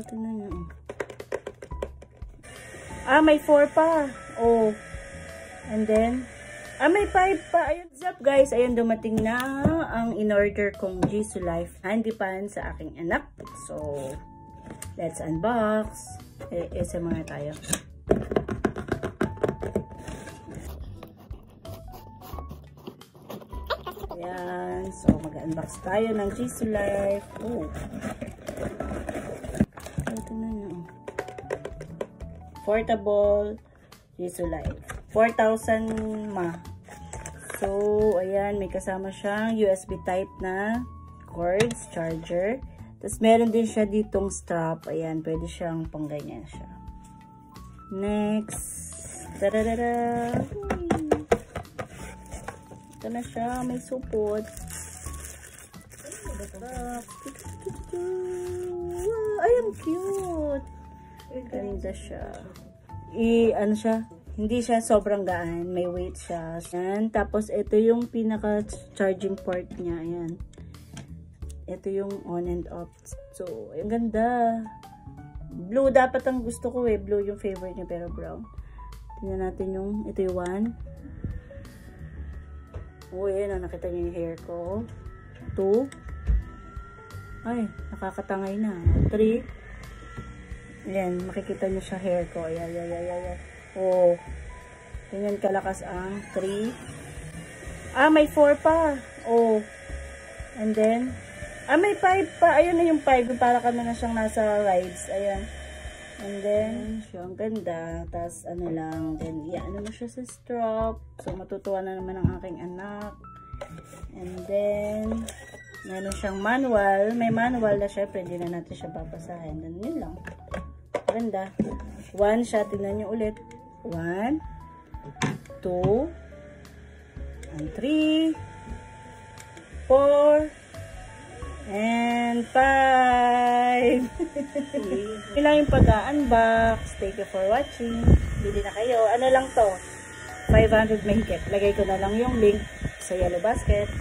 Tingnan nyo. May 4 pa. Oh. And then, may 5 pa. Ayun, what's up guys? Ayun, dumating na ang in-order kong Jisoo Life handy pan sa aking anak. So, let's unbox. Isa mga tayo. Ayan. So, mag-unbox tayo ng Jisoo Life. Oh. Tingnan nyo. Portable Jisoo Life. 4,000 ma. So, ayan. May kasama siyang USB type na cords, charger. Tapos, meron din siya ditong strap. Ayan. Pwede siyang pangganyan siya. Next. Tadadada. Ito na siya. May supot. Ay, ang cute. Ganda siya. Ano siya? Hindi siya sobrang gaan. May weight siya. Ayan. Tapos, ito yung pinaka-charging port niya. Ayan. Ito yung on and off. So, ang ganda. Blue dapat ang gusto ko eh. Blue yung favorite niya pero brown. Tingnan natin yung, ito yung 1. Oh, ayan. Nakita niyo yung hair ko. 2. Ay, nakakatangay na. 3. Ayan, makikita niyo sa hair ko. Ayan. Oh. Ganyan kalakas ang 3. May 4 pa. Oh. And then, may 5 pa. Ayun na yung 5. Para kami na siyang nasa rides. Ayan. And then, siya ang ganda. Tapos, ano lang. Then, ano mo siya sa strap. So, matutuwa na naman ang aking anak. And then, meron siyang manual. May manual na syempre, hindi na natin siya babasahin. Then, yun lang. Ganda. 1 siya. Tingnan nyo ulit. 1, 2, and 3, 4, and 5. Yun lang yung pag-unbox. Thank you for watching. Bili na kayo. Ano lang to? 500 mahigit. Lagay ko na lang yung link sa Yellow Basket.